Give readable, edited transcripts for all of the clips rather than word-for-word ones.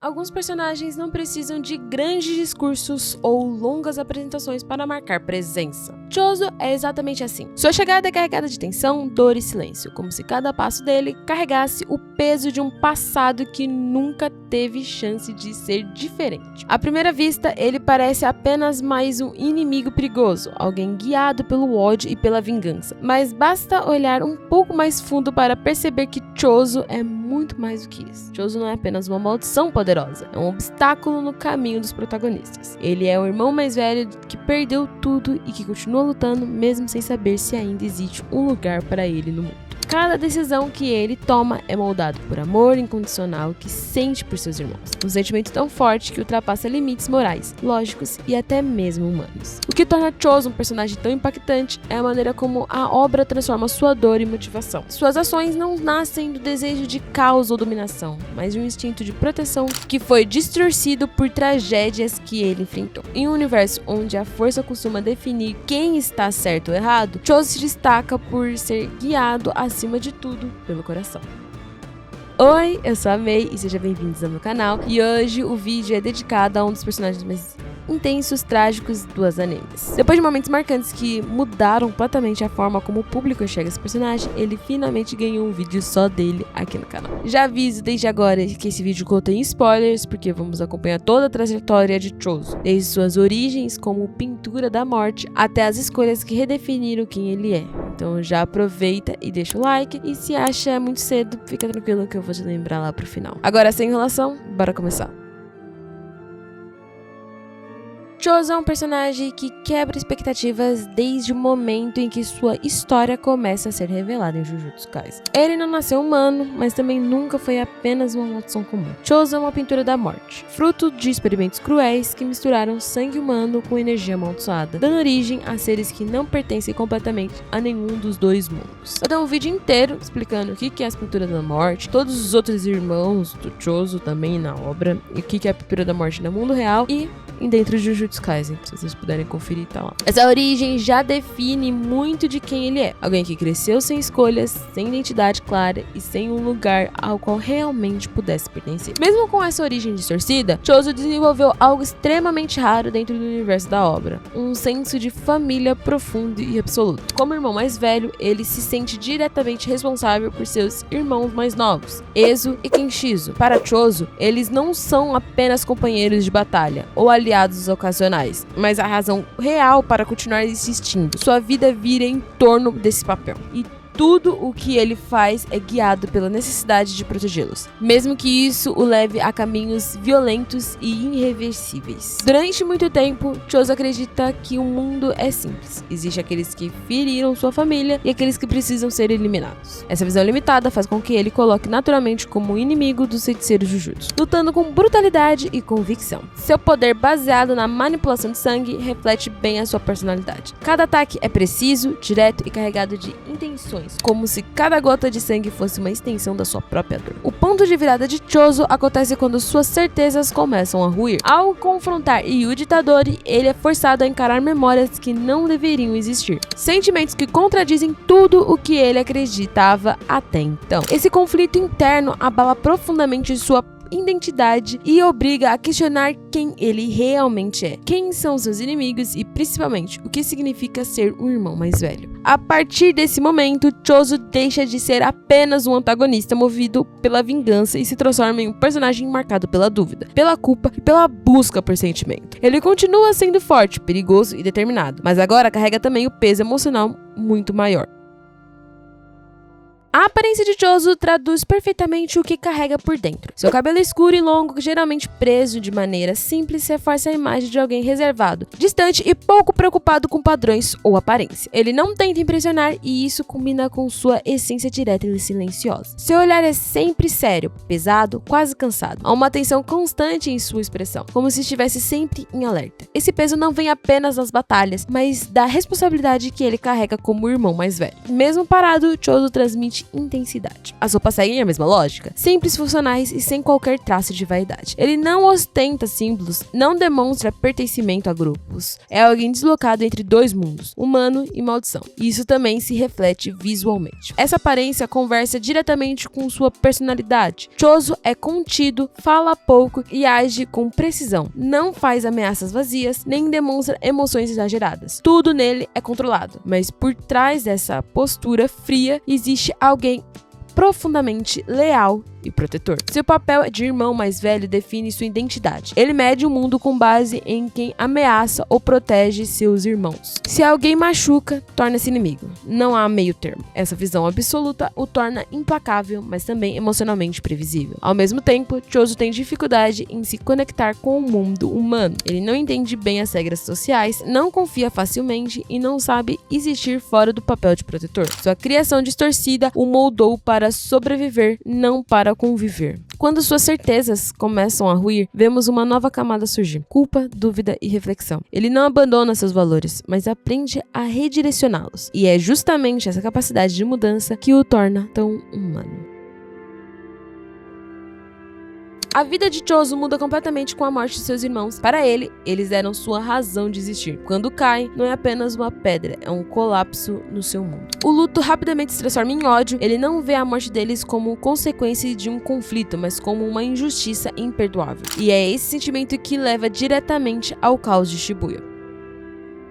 Alguns personagens não precisam de grandes discursos ou longas apresentações para marcar presença. Chozo é exatamente assim. Sua chegada é carregada de tensão, dor e silêncio, como se cada passo dele carregasse o peso de um passado que nunca teve chance de ser diferente. À primeira vista, ele parece apenas mais um inimigo perigoso, alguém guiado pelo ódio e pela vingança. Mas basta olhar um pouco mais fundo para perceber que Chozo é muito mais do que isso. Chozo não é apenas uma maldição poderosa, é um obstáculo no caminho dos protagonistas. Ele é o irmão mais velho que perdeu tudo e que continua lutando mesmo sem saber se ainda existe um lugar para ele no mundo. Cada decisão que ele toma é moldado por amor incondicional que sente por seus irmãos. Um sentimento tão forte que ultrapassa limites morais, lógicos e até mesmo humanos. O que torna Chozo um personagem tão impactante é a maneira como a obra transforma sua dor em motivação. Suas ações não nascem do desejo de caos ou dominação, mas de um instinto de proteção que foi distorcido por tragédias que ele enfrentou. Em um universo onde a força costuma definir quem está certo ou errado, Chozo se destaca por ser guiado acima de tudo pelo coração. Oi, eu sou a Mei e sejam bem-vindos ao meu canal. E hoje o vídeo é dedicado a um dos personagens mais intensos, trágicos dos animes. Depois de momentos marcantes que mudaram completamente a forma como o público enxerga esse personagem, ele finalmente ganhou um vídeo só dele aqui no canal. Já aviso desde agora que esse vídeo contém spoilers, porque vamos acompanhar toda a trajetória de Chozo, desde suas origens como pintura da morte até as escolhas que redefiniram quem ele é. Então já aproveita e deixa o like, e se acha muito cedo, fica tranquilo que eu vou te lembrar lá pro final. Agora, sem enrolação, bora começar. Chozo é um personagem que quebra expectativas desde o momento em que sua história começa a ser revelada em Jujutsu Kaisen. Ele não nasceu humano, mas também nunca foi apenas uma maldição comum. Chozo é uma pintura da morte, fruto de experimentos cruéis que misturaram sangue humano com energia amaldiçoada, dando origem a seres que não pertencem completamente a nenhum dos dois mundos. Eu dou um vídeo inteiro explicando o que é as pinturas da morte, todos os outros irmãos do Chozo também na obra, e o que é a pintura da morte no mundo real e dentro de Jujutsu Kaisen, se vocês puderem conferir, tá lá. Essa origem já define muito de quem ele é. Alguém que cresceu sem escolhas, sem identidade clara e sem um lugar ao qual realmente pudesse pertencer. Mesmo com essa origem distorcida, Chozo desenvolveu algo extremamente raro dentro do universo da obra: um senso de família profundo e absoluto. Como irmão mais velho, ele se sente diretamente responsável por seus irmãos mais novos, Ezo e Kenshizo. Para Chozo, eles não são apenas companheiros de batalha ou aliados ocasionais, mas a razão real para continuar existindo. Sua vida vira em torno desse papel. E tudo o que ele faz é guiado pela necessidade de protegê-los, mesmo que isso o leve a caminhos violentos e irreversíveis. Durante muito tempo, Chozo acredita que o mundo é simples. Existem aqueles que feriram sua família e aqueles que precisam ser eliminados. Essa visão limitada faz com que ele coloque naturalmente como inimigo dos feiticeiros Jujutsu, lutando com brutalidade e convicção. Seu poder baseado na manipulação de sangue reflete bem a sua personalidade. Cada ataque é preciso, direto e carregado de intenções, como se cada gota de sangue fosse uma extensão da sua própria dor. O ponto de virada de Chozo acontece quando suas certezas começam a ruir. Ao confrontar Yuji Itadori, ele é forçado a encarar memórias que não deveriam existir, sentimentos que contradizem tudo o que ele acreditava até então. Esse conflito interno abala profundamente sua identidade e obriga a questionar quem ele realmente é, quem são seus inimigos e, principalmente, o que significa ser um irmão mais velho. A partir desse momento, Chozo deixa de ser apenas um antagonista movido pela vingança e se transforma em um personagem marcado pela dúvida, pela culpa e pela busca por sentimento. Ele continua sendo forte, perigoso e determinado, mas agora carrega também o peso emocional muito maior. A aparência de Chozo traduz perfeitamente o que carrega por dentro. Seu cabelo escuro e longo, geralmente preso de maneira simples, reforça a imagem de alguém reservado, distante e pouco preocupado com padrões ou aparência. Ele não tenta impressionar e isso combina com sua essência direta e silenciosa. Seu olhar é sempre sério, pesado, quase cansado. Há uma tensão constante em sua expressão, como se estivesse sempre em alerta. Esse peso não vem apenas das batalhas, mas da responsabilidade que ele carrega como irmão mais velho. Mesmo parado, Chozo transmite intensidade. As roupas seguem a mesma lógica, simples, funcionais e sem qualquer traço de vaidade. Ele não ostenta símbolos, não demonstra pertencimento a grupos. É alguém deslocado entre dois mundos, humano e maldição. E isso também se reflete visualmente. Essa aparência conversa diretamente com sua personalidade. Chozo é contido, fala pouco e age com precisão. Não faz ameaças vazias, nem demonstra emoções exageradas. Tudo nele é controlado, mas por trás dessa postura fria existe alguém profundamente leal e protetor. Seu papel de irmão mais velho define sua identidade. Ele mede o mundo com base em quem ameaça ou protege seus irmãos. Se alguém machuca, torna-se inimigo. Não há meio termo. Essa visão absoluta o torna implacável, mas também emocionalmente previsível. Ao mesmo tempo, Chozo tem dificuldade em se conectar com o mundo humano. Ele não entende bem as regras sociais, não confia facilmente e não sabe existir fora do papel de protetor. Sua criação distorcida o moldou para sobreviver, não para conviver. Quando suas certezas começam a ruir, vemos uma nova camada surgir: culpa, dúvida e reflexão. Ele não abandona seus valores, mas aprende a redirecioná-los. E é justamente essa capacidade de mudança que o torna tão humano. A vida de Chozo muda completamente com a morte de seus irmãos. Para ele, eles eram sua razão de existir. Quando cai, não é apenas uma pedra, é um colapso no seu mundo. O luto rapidamente se transforma em ódio. Ele não vê a morte deles como consequência de um conflito, mas como uma injustiça imperdoável. E é esse sentimento que leva diretamente ao caos de Shibuya.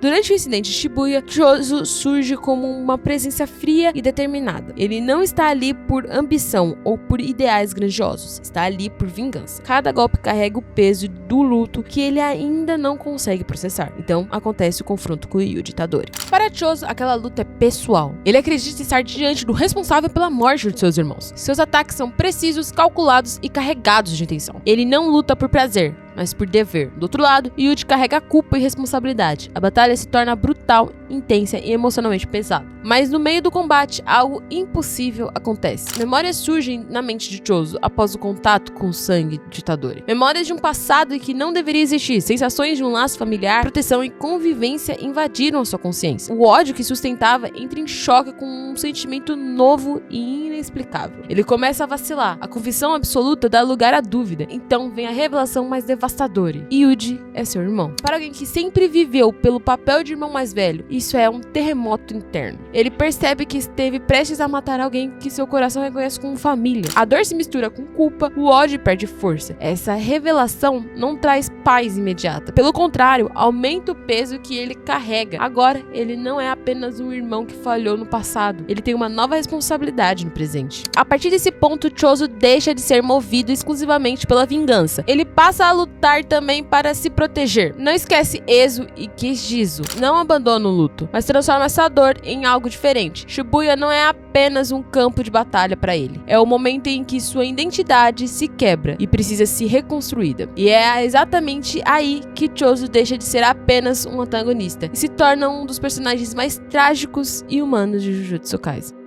Durante o incidente de Shibuya, Chozo surge como uma presença fria e determinada. Ele não está ali por ambição ou por ideais grandiosos, está ali por vingança. Cada golpe carrega o peso do luto que ele ainda não consegue processar. Então, acontece o confronto com o Yuji Itadori. Para Chozo, aquela luta é pessoal. Ele acredita estar diante do responsável pela morte de seus irmãos. Seus ataques são precisos, calculados e carregados de intenção. Ele não luta por prazer, mas por dever. Do outro lado, Yuji carrega a culpa e responsabilidade. A batalha se torna brutal, intensa e emocionalmente pesada. Mas no meio do combate, algo impossível acontece. Memórias surgem na mente de Chozo após o contato com o sangue de Itadori. Memórias de um passado que não deveria existir. Sensações de um laço familiar, proteção e convivência invadiram a sua consciência. O ódio que sustentava entra em choque com um sentimento novo e inexplicável. Ele começa a vacilar. A convicção absoluta dá lugar à dúvida. Então vem a revelação mais devastadora. Yuji é seu irmão. Para alguém que sempre viveu pelo papel de irmão mais velho, isso é um terremoto interno. Ele percebe que esteve prestes a matar alguém que seu coração reconhece como família. A dor se mistura com culpa, o ódio perde força. Essa revelação não traz paz imediata. Pelo contrário, aumenta o peso que ele carrega. Agora, ele não é apenas um irmão que falhou no passado. Ele tem uma nova responsabilidade no presente. A partir desse ponto, Chozo deixa de ser movido exclusivamente pela vingança. Ele passa a lutar também para se proteger. Não esquece Ezo e Kijizo. Não abandona o luto, mas transforma essa dor em algo diferente. Shibuya não é apenas um campo de batalha para ele. É o momento em que sua identidade se quebra e precisa ser reconstruída. E é exatamente aí que Chozo deixa de ser apenas um antagonista e se torna um dos personagens mais trágicos e humanos de Jujutsu Kaisen.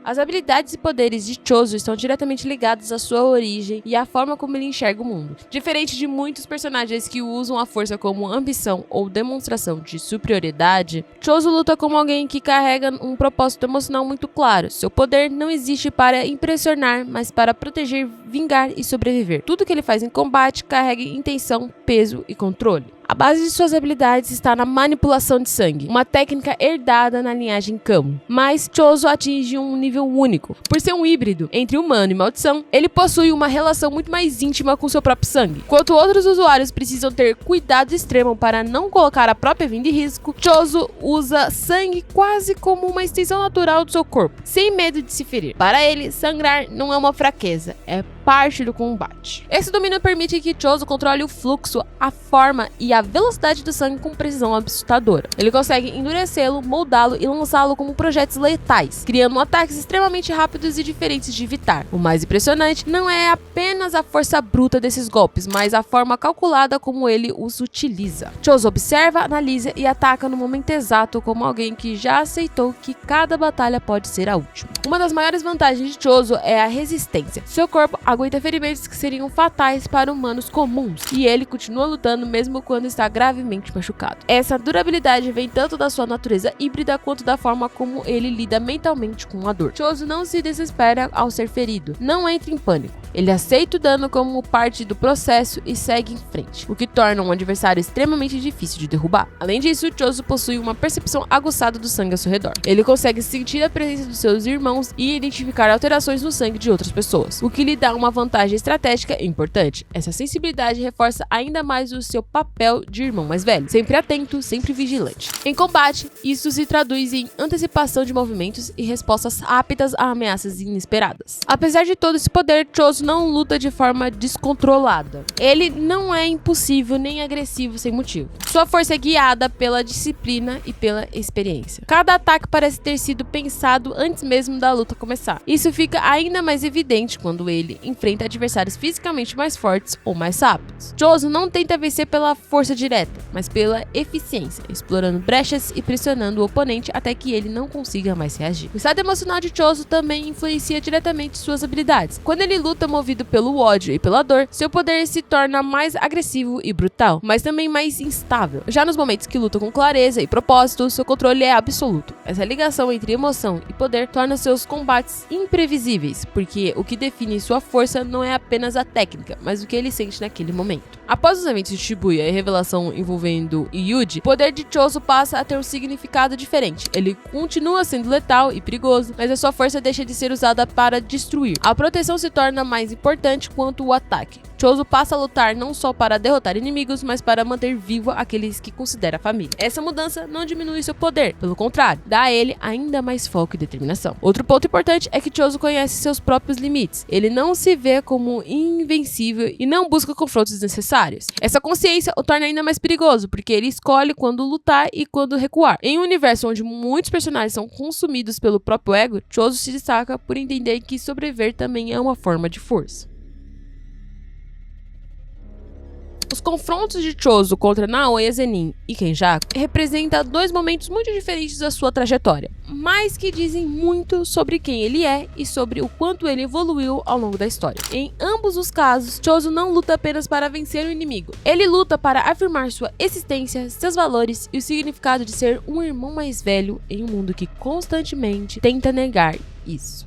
As habilidades e poderes de Chozo estão diretamente ligados à sua origem e à forma como ele enxerga o mundo. Diferente de muitos personagens que usam a força como ambição ou demonstração de superioridade, Chozo luta como alguém que carrega um propósito emocional muito claro. Seu poder não existe para impressionar, mas para proteger, vingar e sobreviver. Tudo que ele faz em combate carrega intenção, peso e controle. A base de suas habilidades está na manipulação de sangue, uma técnica herdada na linhagem Kamo. Mas Chozo atinge um nível único. Por ser um híbrido entre humano e maldição, ele possui uma relação muito mais íntima com seu próprio sangue. Enquanto outros usuários precisam ter cuidado extremo para não colocar a própria vida em risco, Chozo usa sangue quase como uma extensão natural do seu corpo, sem medo de se ferir. Para ele, sangrar não é uma fraqueza, é parte do combate. Esse domínio permite que Chozo controle o fluxo, a forma e a velocidade do sangue com precisão assustadora. Ele consegue endurecê-lo, moldá-lo e lançá-lo como projéteis letais, criando ataques extremamente rápidos e diferentes de evitar. O mais impressionante não é apenas a força bruta desses golpes, mas a forma calculada como ele os utiliza. Chozo observa, analisa e ataca no momento exato, como alguém que já aceitou que cada batalha pode ser a última. Uma das maiores vantagens de Chozo é a resistência. Seu corpo aguenta ferimentos que seriam fatais para humanos comuns, e ele continua lutando mesmo quando está gravemente machucado. Essa durabilidade vem tanto da sua natureza híbrida quanto da forma como ele lida mentalmente com a dor. Chozo não se desespera ao ser ferido, não entra em pânico. Ele aceita o dano como parte do processo e segue em frente, o que torna um adversário extremamente difícil de derrubar. Além disso, Chozo possui uma percepção aguçada do sangue ao seu redor. Ele consegue sentir a presença dos seus irmãos e identificar alterações no sangue de outras pessoas, o que lhe dá uma vantagem estratégica importante. Essa sensibilidade reforça ainda mais o seu papel de irmão mais velho, sempre atento, sempre vigilante. Em combate, isso se traduz em antecipação de movimentos e respostas rápidas a ameaças inesperadas. Apesar de todo esse poder, Chozo não luta de forma descontrolada. Ele não é impulsivo nem agressivo sem motivo. Sua força é guiada pela disciplina e pela experiência. Cada ataque parece ter sido pensado antes mesmo da luta começar. Isso fica ainda mais evidente quando ele enfrenta adversários fisicamente mais fortes ou mais rápidos. Chozo não tenta vencer pela força direta, mas pela eficiência, explorando brechas e pressionando o oponente até que ele não consiga mais reagir. O estado emocional de Chozo também influencia diretamente suas habilidades. Quando ele luta movido pelo ódio e pela dor, seu poder se torna mais agressivo e brutal, mas também mais instável. Já nos momentos que luta com clareza e propósito, seu controle é absoluto. Essa ligação entre emoção e poder torna seus combates imprevisíveis, porque o que define sua força não é apenas a técnica, mas o que ele sente naquele momento. Após os eventos de Shibuya e a revelação envolvendo Yuji, o poder de Chozo passa a ter um significado diferente. Ele continua sendo letal e perigoso, mas a sua força deixa de ser usada para destruir. A proteção se torna mais importante quanto o ataque. Chozo passa a lutar não só para derrotar inimigos, mas para manter vivo aqueles que considera família. Essa mudança não diminui seu poder, pelo contrário, dá a ele ainda mais foco e determinação. Outro ponto importante é que Chozo conhece seus próprios limites. Ele não se vê como invencível e não busca confrontos desnecessários. Essa consciência o torna ainda mais perigoso, porque ele escolhe quando lutar e quando recuar. Em um universo onde muitos personagens são consumidos pelo próprio ego, Chozo se destaca por entender que sobreviver também é uma forma de força. Os confrontos de Chozo contra Naoya Zenin e Kenjaku representam dois momentos muito diferentes da sua trajetória, mas que dizem muito sobre quem ele é e sobre o quanto ele evoluiu ao longo da história. Em ambos os casos, Chozo não luta apenas para vencer o inimigo. Ele luta para afirmar sua existência, seus valores e o significado de ser um irmão mais velho em um mundo que constantemente tenta negar isso.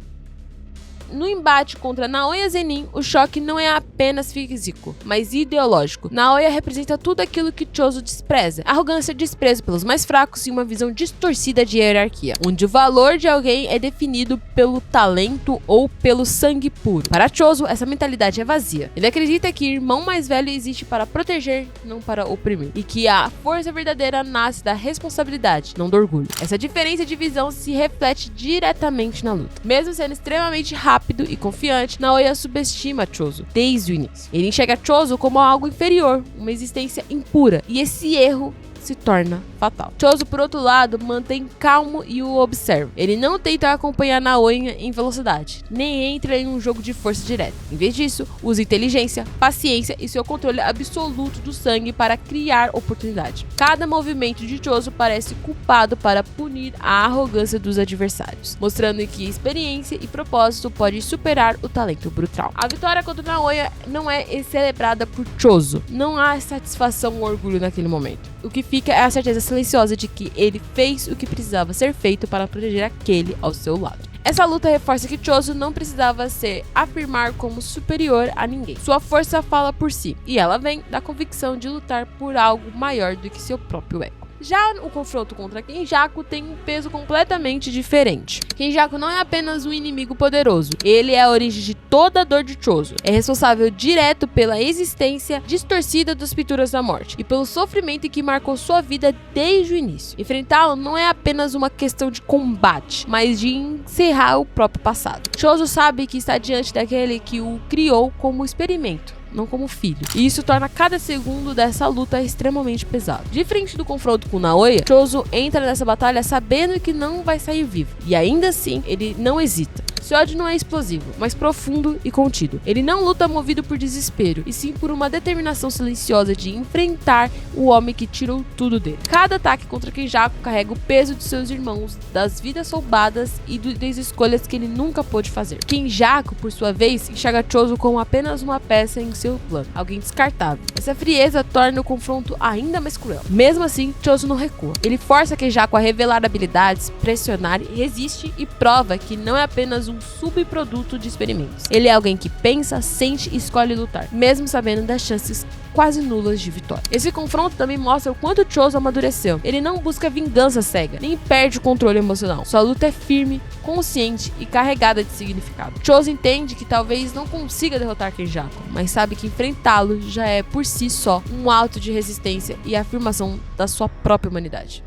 No embate contra Naoya Zenin, o choque não é apenas físico, mas ideológico. Naoya representa tudo aquilo que Chozo despreza: arrogância, desprezo pelos mais fracos e uma visão distorcida de hierarquia, onde o valor de alguém é definido pelo talento ou pelo sangue puro. Para Chozo, essa mentalidade é vazia. Ele acredita que o irmão mais velho existe para proteger, não para oprimir, e que a força verdadeira nasce da responsabilidade, não do orgulho. Essa diferença de visão se reflete diretamente na luta. Mesmo sendo extremamente rápido e confiante, Naoya subestima Chozo desde o início. Ele enxerga Chozo como algo inferior, uma existência impura, e esse erro se torna fatal. Chozo, por outro lado, mantém calmo e o observa. Ele não tenta acompanhar Naoya em velocidade, nem entra em um jogo de força direta. Em vez disso, usa inteligência, paciência e seu controle absoluto do sangue para criar oportunidade. Cada movimento de Chozo parece culpado para punir a arrogância dos adversários, mostrando que experiência e propósito podem superar o talento brutal. A vitória contra Naoya não é celebrada por Chozo. Não há satisfação ou orgulho naquele momento. O que fica é a certeza silenciosa de que ele fez o que precisava ser feito para proteger aquele ao seu lado. Essa luta reforça que Chozo não precisava se afirmar como superior a ninguém. Sua força fala por si, e ela vem da convicção de lutar por algo maior do que seu próprio ego. Já o confronto contra Kenjaku tem um peso completamente diferente. Kenjaku não é apenas um inimigo poderoso, ele é a origem de toda a dor de Chozo. É responsável direto pela existência distorcida das pinturas da morte e pelo sofrimento que marcou sua vida desde o início. Enfrentá-lo não é apenas uma questão de combate, mas de encerrar o próprio passado. Chozo sabe que está diante daquele que o criou como experimento, não como filho. E isso torna cada segundo dessa luta extremamente pesado. Diferente do confronto com Naoya, Chozo entra nessa batalha sabendo que não vai sair vivo. E ainda assim, ele não hesita. Seu ódio não é explosivo, mas profundo e contido. Ele não luta movido por desespero, e sim por uma determinação silenciosa de enfrentar o homem que tirou tudo dele. Cada ataque contra Kenjaku carrega o peso de seus irmãos, das vidas roubadas e das escolhas que ele nunca pôde fazer. Kenjaku, por sua vez, enxerga Chozo como apenas uma peça em seu plano, alguém descartável. Essa frieza torna o confronto ainda mais cruel. Mesmo assim, Chozo não recua. Ele força Kenjaku a revelar habilidades, pressionar, resiste e prova que não é apenas um subproduto de experimentos. Ele é alguém que pensa, sente e escolhe lutar, mesmo sabendo das chances quase nulas de vitória. Esse confronto também mostra o quanto Chozo amadureceu. Ele não busca vingança cega, nem perde o controle emocional. Sua luta é firme, consciente e carregada de significado. Chozo entende que talvez não consiga derrotar Kenjaku, mas sabe que enfrentá-lo já é por si só um ato de resistência e afirmação da sua própria humanidade.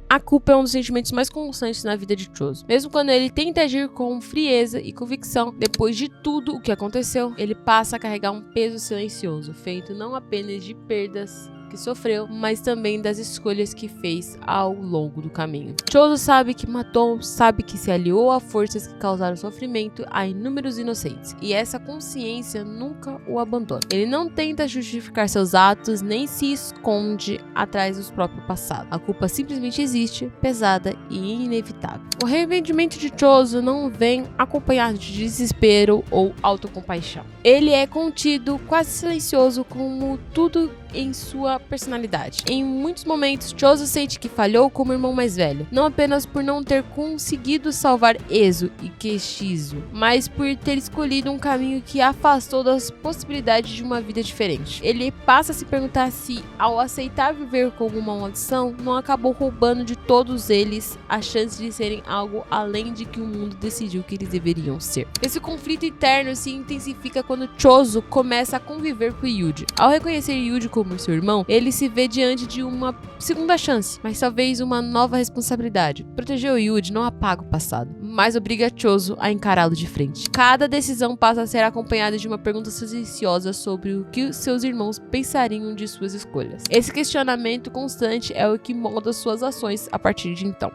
A culpa é um dos sentimentos mais constantes na vida de Chozo. Mesmo quando ele tenta agir com frieza e convicção, depois de tudo o que aconteceu, ele passa a carregar um peso silencioso, feito não apenas de perdas que sofreu, mas também das escolhas que fez ao longo do caminho. Chozo sabe que matou, sabe que se aliou a forças que causaram sofrimento a inúmeros inocentes, e essa consciência nunca o abandona. Ele não tenta justificar seus atos, nem se esconde atrás do próprio passado. A culpa simplesmente existe, pesada e inevitável. O arrependimento de Chozo não vem acompanhado de desespero ou autocompaixão. Ele é contido, quase silencioso, como tudo em sua personalidade. Em muitos momentos, Chozo sente que falhou como irmão mais velho, não apenas por não ter conseguido salvar Ezo e Keshizo, mas por ter escolhido um caminho que afastou das possibilidades de uma vida diferente. Ele passa a se perguntar se, ao aceitar viver como uma maldição, não acabou roubando de todos eles a chance de serem algo além de que o mundo decidiu que eles deveriam ser. Esse conflito interno se intensifica quando Chozo começa a conviver com Yuji. Ao reconhecer Yuji como seu irmão, ele se vê diante de uma segunda chance, mas talvez uma nova responsabilidade. Proteger o Yuji não apaga o passado, mas obriga Chozo a encará-lo de frente. Cada decisão passa a ser acompanhada de uma pergunta silenciosa sobre o que seus irmãos pensariam de suas escolhas. Esse questionamento constante é o que molda suas ações a partir de então.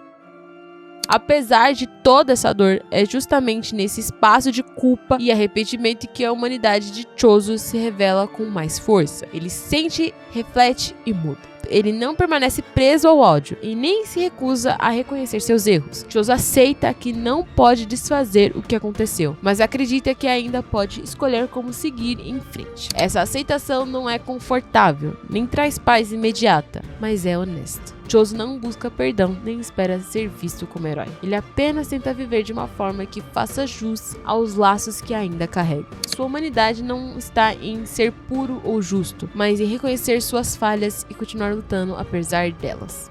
Apesar de toda essa dor, é justamente nesse espaço de culpa e arrependimento que a humanidade de Chozo se revela com mais força. Ele sente, reflete e muda. Ele não permanece preso ao ódio e nem se recusa a reconhecer seus erros. Chozo aceita que não pode desfazer o que aconteceu, mas acredita que ainda pode escolher como seguir em frente. Essa aceitação não é confortável, nem traz paz imediata, mas é honesta. Chozo não busca perdão, nem espera ser visto como herói. Ele apenas tenta viver de uma forma que faça jus aos laços que ainda carrega. Sua humanidade não está em ser puro ou justo, mas em reconhecer suas falhas e continuar lutando apesar delas.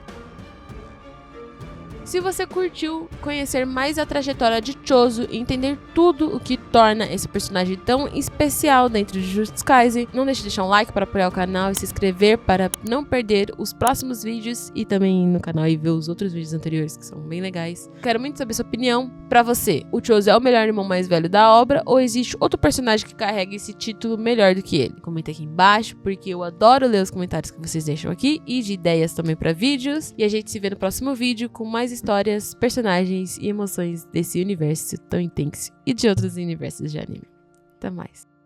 Se você curtiu conhecer mais a trajetória de Chozo e entender tudo o que torna esse personagem tão especial dentro de Jujutsu Kaisen, não deixe de deixar um like para apoiar o canal e se inscrever para não perder os próximos vídeos e também no canal e ver os outros vídeos anteriores que são bem legais. Quero muito saber sua opinião. Pra você, o Chozo é o melhor irmão mais velho da obra ou existe outro personagem que carrega esse título melhor do que ele? Comenta aqui embaixo, porque eu adoro ler os comentários que vocês deixam aqui e de ideias também para vídeos. E a gente se vê no próximo vídeo com mais histórias, personagens e emoções desse universo tão intenso e de outros universos de anime. Até mais.